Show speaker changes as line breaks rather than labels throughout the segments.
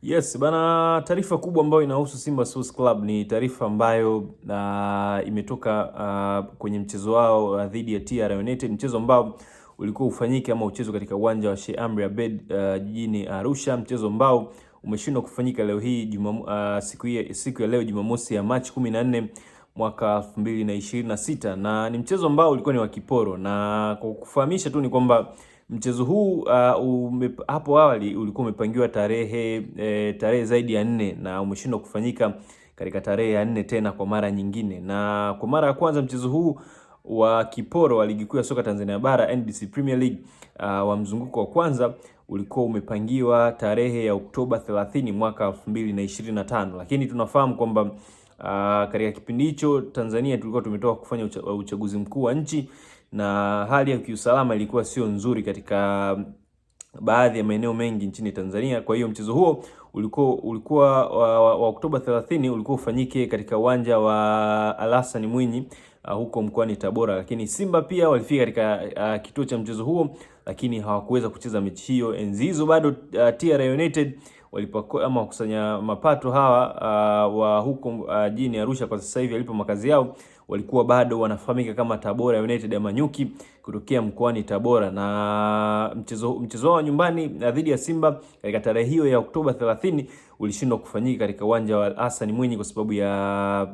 Yes, bana, taarifa kubwa ambayo inahusu Simba Sports Club ni taarifa ambayo imetoka kwenye mchezo wao dhidi ya TR United, mchezo ambao ulikuwa ufanyike ama uchezwe katika uwanja wa Sheikh Amri Abeid jijini Arusha, mchezo ambao umeshindwa kufanyika leo hii siku ya leo Jumamosi ya Machi 14 mwaka 2026, na ni mchezo ambao ulikuwa ni wa kiporo, na kwa kufahamisha tu ni kwamba mchezo huu hapo awali ulikuwa umepangiwa tarehe zaidi ya 4 na umeshindwa kufanyika katika tarehe ya 4 tena kwa mara nyingine. Na kwa mara ya kwanza mchezo huu wa kiporo wa ligi kuu ya soka Tanzania bara NBC Premier League wa mzunguko wa kwanza ulikuwa umepangiwa tarehe ya Oktoba 30 mwaka 2025, lakini tunafahamu kwamba katika kipindi hicho Tanzania tulikuwa tumetoka kufanya uchaguzi mkuu wa nchi na hali ya kiusalama ilikuwa sio nzuri katika baadhi ya maeneo mengi nchini Tanzania. Kwa hiyo mchezo huo ulikuwa wa Oktoba 30 ulikuwa ufanyike katika uwanja wa Al-Hassan Mwinyi huko mkoani Tabora, lakini Simba pia walifika katika kituo cha mchezo huo, lakini hawakuweza kucheza mechi hiyo. Enzi hizo bado TR United walipokuwa ama wakusanya mapato hawa wa huko jijini Arusha, kwa sasa hivi alipo makazi yao, walikuwa bado wanafahamika kama Tabora United ama Nyuki kutokea mkoani Tabora. Na mchezo wa nyumbani dhidi ya Simba katika tarehe hiyo ya Oktoba 30 ulishindwa kufanyika katika uwanja wa Hassan Mwinyi kwa sababu ya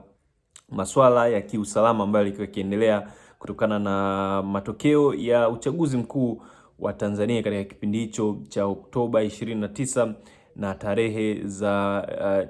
masuala ya kiusalama ambayo yalikuwa yakiendelea kutokana na matokeo ya uchaguzi mkuu wa Tanzania katika kipindi hicho cha Oktoba 29 na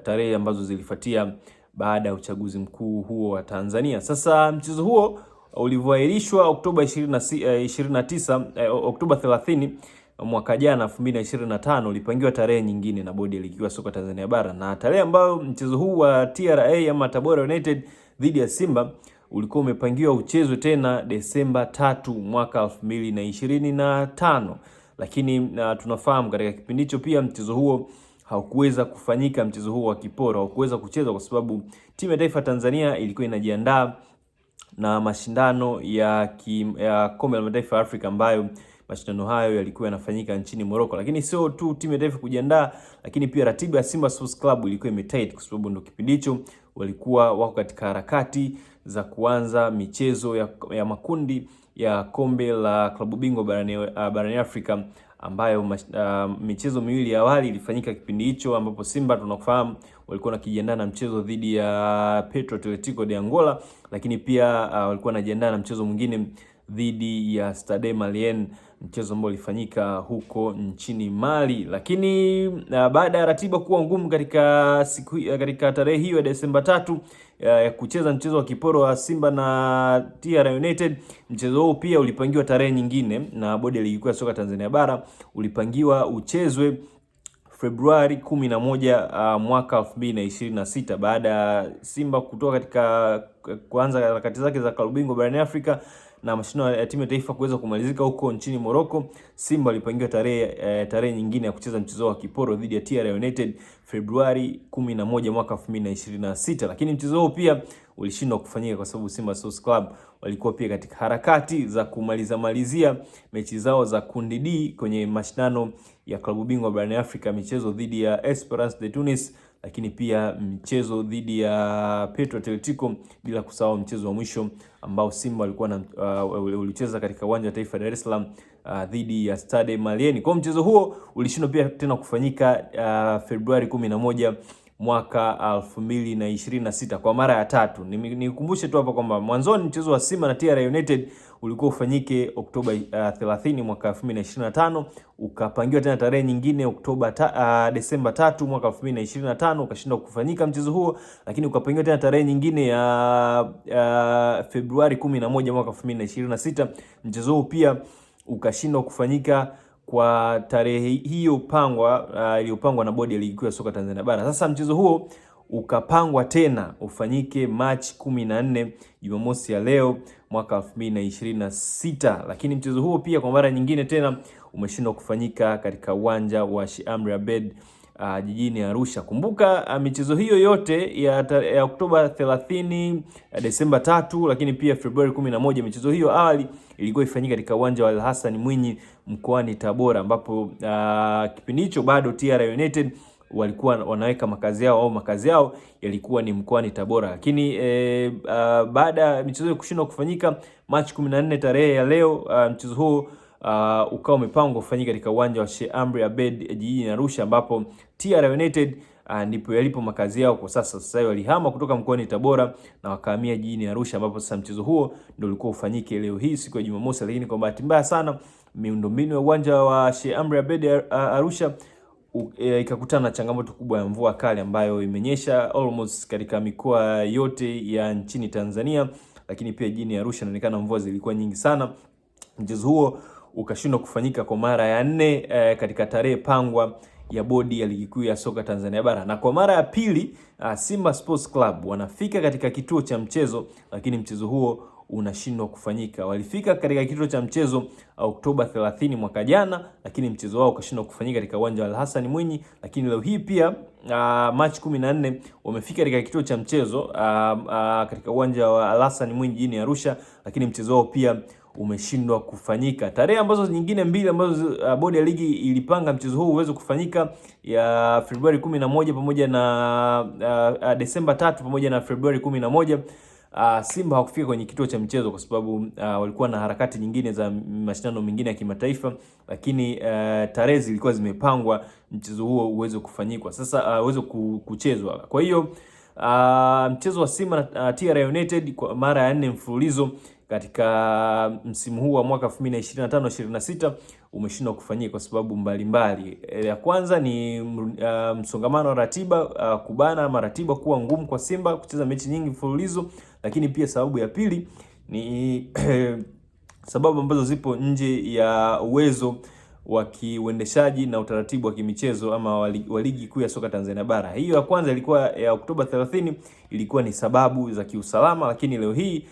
tarehe ambazo zilifuatia baada ya uchaguzi mkuu huo wa Tanzania. Sasa mchezo huo ulivyoahirishwa Oktoba 30 mwaka jana 2025, ulipangiwa tarehe nyingine na bodi ya ligi ya soka Tanzania bara, na tarehe ambayo mchezo huu wa TRA ama Tabora United dhidi ya Simba ulikuwa umepangiwa uchezwe tena Desemba 3 mwaka 2025, lakini tunafahamu katika kipindi hicho pia mchezo huo haukuweza kufanyika. Mchezo huo wa kiporo haukuweza kuchezwa kwa sababu timu ya taifa Tanzania ilikuwa inajiandaa na mashindano ya kombe la mataifa ya Afrika, ambayo mashindano hayo yalikuwa yanafanyika nchini Morocco. Lakini sio tu timu ya taifa kujiandaa, lakini pia ratiba ya Simba Sports Club ilikuwa imetight kwa sababu ndio kipindi hicho walikuwa wako katika harakati za kuanza michezo ya makundi ya kombe la klabu bingwa barani Afrika, ambayo michezo miwili ya awali ilifanyika kipindi hicho, ambapo Simba tunafahamu walikuwa wanajiandaa na mchezo dhidi ya Petro Atletico de Angola, lakini pia walikuwa wanajiandaa na mchezo mwingine dhidi ya Stade Malien, mchezo ambao ulifanyika huko nchini Mali. Lakini baada ya ratiba kuwa ngumu katika tarehe hiyo ya Desemba 3 ya kucheza mchezo wa kiporo wa Simba na TR United, mchezo huo pia ulipangiwa tarehe nyingine na bodi ya ligi kuu ya soka Tanzania bara, ulipangiwa uchezwe Februari 11 mwaka 2026, baada ya Simba kutoka katika kuanza harakati zake za klabu bingwa barani Afrika na mashindano ya timu ya taifa kuweza kumalizika huko nchini Morocco. Simba walipangiwa tarehe nyingine ya kucheza mchezo wa kiporo dhidi ya TR United Februari 11 mwaka 2026, lakini mchezo huo pia ulishindwa kufanyika kwa sababu Simba Sports Club walikuwa pia katika harakati za kumalizia mechi zao za kundi D kwenye mashindano ya klabu bingwa barani Afrika, michezo dhidi ya Esperance de Tunis, lakini pia mchezo dhidi ya Petro Atletico, bila kusahau mchezo wa mwisho ambao Simba walikuwa ulicheza katika uwanja wa taifa Dar es Salaam dhidi ya Stade Malien. Kwa mchezo huo ulishindwa pia tena kufanyika Februari 11 mwaka 2026 kwa mara ya tatu. Nikukumbushe tu hapa kwamba mwanzoni mchezo wa Simba na TR United ulikuwa ufanyike Oktoba 30 mwaka 2025, ukapangiwa tena tarehe nyingine Desemba 3 mwaka 2025, ukashindwa kufanyika mchezo huo, lakini ukapangiwa tena tarehe nyingine ya Februari 11 mwaka 2026. Mchezo huo pia ukashindwa kufanyika kwa tarehe hiyo iliyopangwa na bodi ya ligi kuu ya soka Tanzania bara. Sasa mchezo huo ukapangwa tena ufanyike Machi 14, Jumamosi ya leo mwaka 2026, lakini mchezo huo pia kwa mara nyingine tena umeshindwa kufanyika katika uwanja wa Sheikh Amri Abeid jijini Arusha. Kumbuka michezo hiyo yote ya Oktoba 30, Desemba 3, lakini pia Februari 11, michezo hiyo awali ilikuwa ifanyika katika uwanja wa Al-Hassan Mwinyi mkoani Tabora, ambapo kipindi hicho bado TR United walikuwa wanaweka makazi yao au makazi yao yalikuwa ni mkoani Tabora. Lakini baada ya michezo kushindwa kufanyika Machi 14 tarehe ya leo, mchezo huo ukawa umepangwa kufanyika katika uwanja wa Sheikh Amri Abeid jijini Arusha, ambapo TR United ndipo yalipo makazi yao kwa sasa. Sasa walihama kutoka mkoani Tabora na wakahamia jijini Arusha, ambapo sasa mchezo huo ndio ulikuwa ufanyike leo hii siku ya Jumamosi. Lakini kwa bahati mbaya sana miundombinu ya uwanja wa Sheikh Amri Abeid Arusha ikakutana na changamoto kubwa ya mvua kali ambayo imenyesha almost katika mikoa yote ya nchini Tanzania, lakini pia jijini Arusha inaonekana mvua zilikuwa nyingi sana. Mchezo huo ukashindwa kufanyika kwa mara ya 4 katika tarehe pangwa ya bodi ya ligi kuu ya soka Tanzania bara, na kwa mara ya pili Simba Sports Club wanafika katika kituo cha mchezo, lakini mchezo huo unashindwa kufanyika. Walifika katika kituo cha mchezo Oktoba 30 mwaka jana, lakini mchezo wao ukashindwa kufanyika katika uwanja wa Hassan Mwinyi. Lakini leo hii pia Machi 14 wamefika katika kituo cha mchezo katika uwanja wa Hassan Mwinyi jijini Arusha, lakini mchezo wao pia umeshindwa kufanyika. Tarehe ambazo nyingine mbili ambazo bodi ya ligi ilipanga mchezo huu uweze kufanyika ya Februari 11 pamoja na Desemba 3 pamoja na Februari 11, Simba hawakufika kwenye kituo cha mchezo kwa sababu walikuwa na harakati nyingine za mashindano mengine ya kimataifa, lakini tarehe zilikuwa zimepangwa mchezo huo uweze kufanyika. Sasa uweze kuchezwa. Kwa hiyo mchezo wa Simba na TR United kwa mara ya 4 mfululizo katika msimu huu wa mwaka 2025-26 umeshindwa kufanyika kwa sababu mbalimbali. Ya kwanza ni msongamano wa ratiba, kubana maratiba kuwa ngumu kwa Simba kucheza mechi nyingi mfululizo, lakini pia sababu ya pili ni sababu ambazo zipo nje ya uwezo wa kiuendeshaji na utaratibu wa kimichezo ama wa ligi kuu ya soka Tanzania bara. Hiyo ya kwanza ilikuwa ya Oktoba 30 ilikuwa ni sababu za kiusalama, lakini leo hii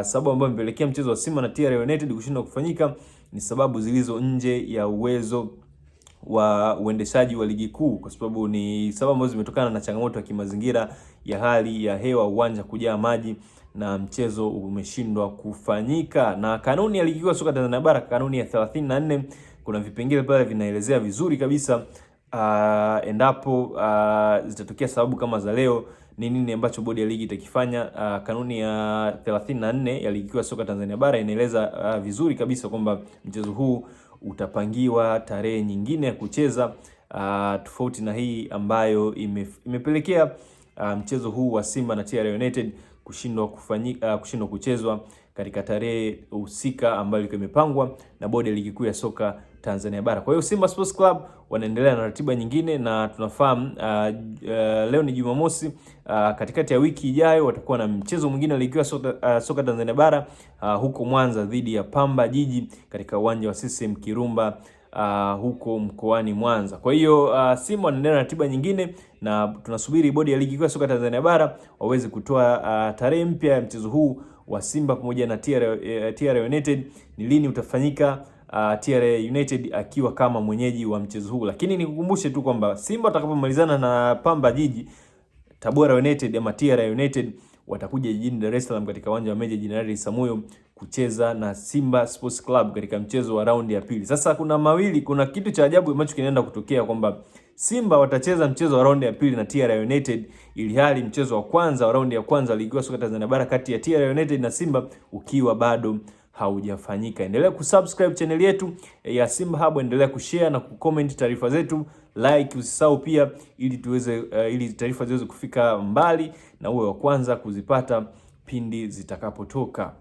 sababu ambayo imepelekea mchezo wa Simba na TR United kushindwa kufanyika ni sababu zilizo nje ya uwezo wa uendeshaji wa ligi kuu, kwa sababu ni sababu ambazo zimetokana na changamoto ya kimazingira ya hali ya hewa, uwanja kujaa maji na mchezo umeshindwa kufanyika. Na kanuni ya ligi kuu ya soka Tanzania bara, kanuni ya 34, kuna vipengele pale vinaelezea vizuri kabisa endapo zitatokea sababu kama za leo ni nini ambacho bodi ya ligi itakifanya. Kanuni ya 34 ya ligi kuu ya soka Tanzania bara inaeleza vizuri kabisa kwamba mchezo huu utapangiwa tarehe nyingine ya kucheza tofauti na hii ambayo imepelekea mchezo huu wa Simba na TR United kushindwa kuchezwa katika tarehe husika ambayo ilikuwa imepangwa na bodi ya ligi kuu ya soka Tanzania bara. Kwa hiyo Simba Sports Club wanaendelea na ratiba nyingine, na tunafahamu leo ni Jumamosi, katikati ya wiki ijayo watakuwa na mchezo mwingine wa ligi kuu ya soka Tanzania bara huko Mwanza dhidi ya Pamba Jiji katika uwanja wa CCM Kirumba huko mkoani Mwanza. Kwa hiyo Simba wanaendelea na ratiba nyingine, na tunasubiri bodi ya ligi kuu ya soka Tanzania bara waweze kutoa tarehe mpya ya mchezo huu wa Simba pamoja na TR United, ni lini utafanyika, TR United akiwa kama mwenyeji wa mchezo huu. Lakini nikukumbushe tu kwamba Simba watakapomalizana na Pamba Jiji, Tabora United ama TR United watakuja jijini Dar es Salaam katika uwanja wa Meja Jenerali Samuyo kucheza na Simba Sports Club katika mchezo wa raundi ya pili. Sasa kuna kitu cha ajabu ambacho kinaenda kutokea kwamba Simba watacheza mchezo wa raundi ya pili na TR United, ili hali mchezo wa kwanza wa raundi ya kwanza ligi kuu ya soka Tanzania bara kati ya TR United na Simba ukiwa bado haujafanyika. Endelea kusubscribe channel yetu ya Simba Hub, endelea kushare na kucomment taarifa zetu, like usisahau pia, ili taarifa ziweze kufika mbali na uwe wa kwanza kuzipata pindi zitakapotoka.